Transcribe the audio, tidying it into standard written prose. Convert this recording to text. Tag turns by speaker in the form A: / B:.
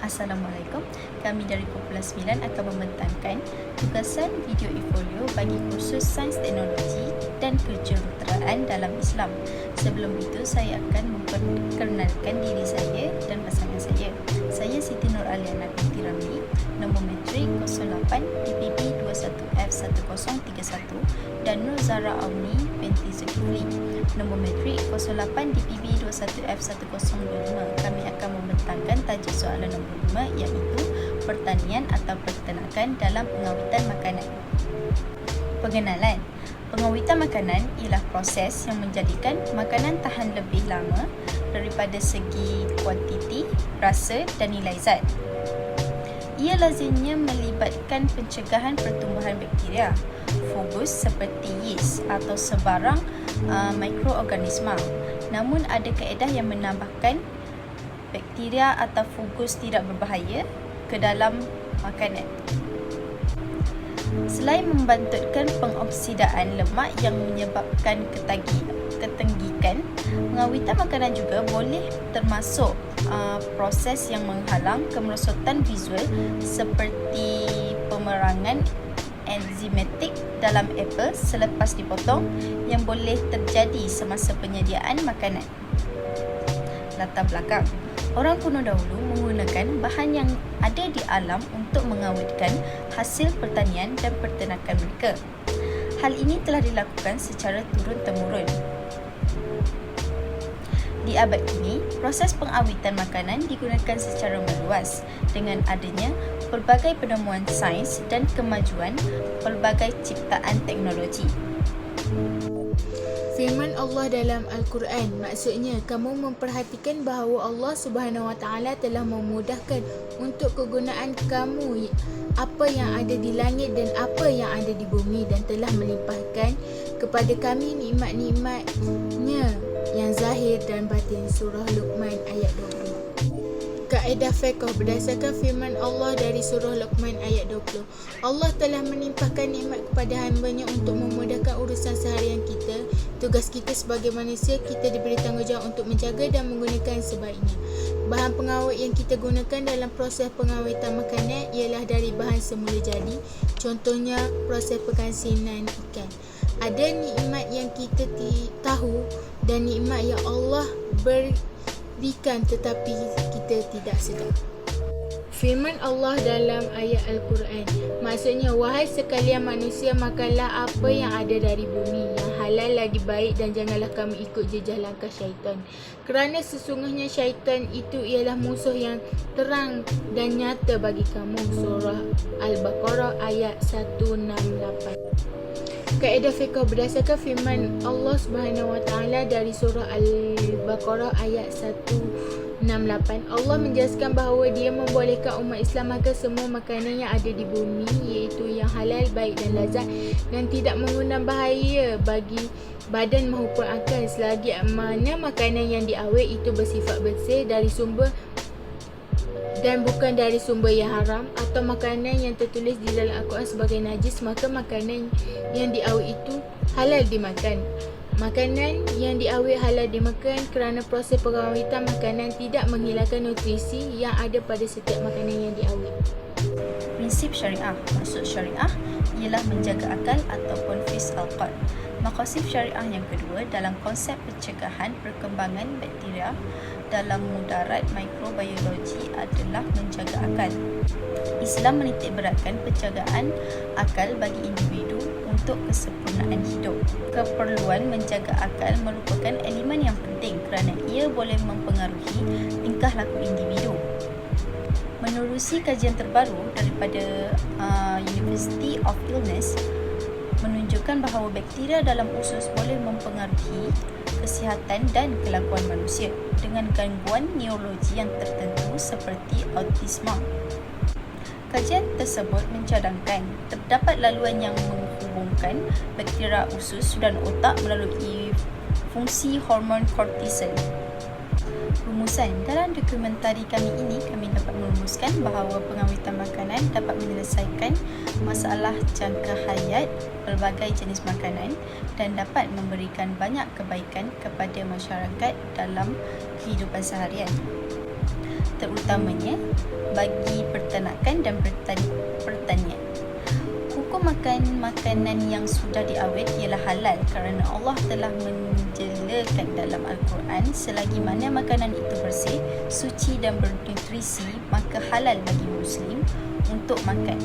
A: Assalamualaikum. Kami dari Kumpulan 9 akan membentangkan tugasan video e-folio bagi kursus Sains Teknologi dan Kejuruteraan dalam Islam. Sebelum itu, saya akan memperkenalkan diri saya dan pasangan saya. Saya Siti Nur Aliana binti Ramli, nombor matrik 08 DPB 21F1031, dan Nur Zara Auni binti Zulkifli, nombor matrik 08 DPB 21F1025. Kami akan membentangkan tajuk soalan nombor 5, iaitu pertanian atau peternakan dalam pengawitan makanan. Pengenalan. Pengawitan makanan ialah proses yang menjadikan makanan tahan lebih lama daripada segi kuantiti, rasa dan nilai zat. Ia lazimnya melibatkan pencegahan pertumbuhan bakteria, fungus seperti yeast atau sebarang mikroorganisma. Namun ada kaedah yang menambahkan bakteria atau fungus tidak berbahaya ke dalam makanan. Selain membantutkan pengoksidaan lemak yang menyebabkan ketenggikan, pengawitan makanan juga boleh termasuk proses yang menghalang kemerosotan visual seperti pemerangan enzimatik dalam apel selepas dipotong yang boleh terjadi semasa penyediaan makanan. Latar belakang. Orang kuno dahulu menggunakan bahan yang ada di alam untuk mengawetkan hasil pertanian dan peternakan mereka. Hal ini telah dilakukan secara turun-temurun. Di abad kini, proses pengawitan makanan digunakan secara meluas dengan adanya pelbagai penemuan sains dan kemajuan pelbagai ciptaan teknologi.
B: Firman Allah dalam Al-Quran, maksudnya kamu memperhatikan bahawa Allah SWT telah memudahkan untuk kegunaan kamu apa yang ada di langit dan apa yang ada di bumi, dan telah melimpahkan kepada kami nikmat-nikmatnya yang zahir dan batin. Surah Luqman ayat 20. Kaedah fiqh berdasarkan firman Allah dari surah Luqman ayat 20. Allah telah menimpahkan nikmat kepada hamba-Nya untuk memudahkan urusan seharian kita. Tugas kita sebagai manusia, kita diberi tanggungjawab untuk menjaga dan menggunakan sebaiknya. Bahan pengawet yang kita gunakan dalam proses pengawetan makanan ialah dari bahan semula jadi. Contohnya proses pengansinan ikan. Ada nikmat yang kita tahu dan nikmat yang Allah berikan tetapi kita tidak sedar. Firman Allah dalam ayat Al-Quran, maksudnya, wahai sekalian manusia, makanlah apa yang ada dari bumi, yang halal lagi baik, dan janganlah kamu ikut jejak langkah syaitan. Kerana sesungguhnya syaitan itu ialah musuh yang terang dan nyata bagi kamu. Surah Al-Baqarah ayat 168. Kaedah fiqh berdasarkan firman Allah SWT dari surah Al-Baqarah ayat 168. Allah menjelaskan bahawa Dia membolehkan umat Islam makan semua makanan yang ada di bumi, iaitu yang halal, baik dan lazat, dan tidak mengundang bahaya bagi badan maupun akal, selagi mana makanan yang diawet itu bersifat bersih dari sumber dan bukan dari sumber yang haram, atau makanan yang tertulis di dalam Al-Quran sebagai najis, maka makanan yang diawet itu halal dimakan. Makanan yang diawet halal dimakan kerana proses pengawetan makanan tidak menghilangkan nutrisi yang ada pada setiap makanan yang diawet.
A: Prinsip syariah. Maksud syariah ialah menjaga akal ataupun fisqal qalb. Maqasid syariah yang kedua dalam konsep pencegahan perkembangan bakteria dalam mudarat mikrobiologi adalah menjaga akal. Islam menitikberatkan penjagaan akal bagi individu untuk kesempurnaan hidup. Keperluan menjaga akal merupakan elemen yang penting kerana ia boleh mempengaruhi tingkah laku individu. Menerusi kajian terbaru daripada University of Illinois menunjukkan bahawa bakteria dalam usus boleh mempengaruhi kesihatan dan kelakuan manusia dengan gangguan neurologi yang tertentu seperti autisma. Kajian tersebut mencadangkan terdapat laluan yang menghubungkan bakteria usus dan otak melalui fungsi hormon kortisol. Rumusan. Dalam dokumentari kami ini, kami dapat merumuskan bahawa pengawetan makanan dapat menyelesaikan masalah jangka hayat pelbagai jenis makanan dan dapat memberikan banyak kebaikan kepada masyarakat dalam kehidupan seharian. terutamanya bagi peternakan dan pertanian. Hukum makan makanan yang sudah diawet ialah halal kerana Allah telah menjelakan dalam Al-Quran, selagi mana makanan itu bersih, suci dan bernutrisi, maka halal bagi Muslim untuk makan.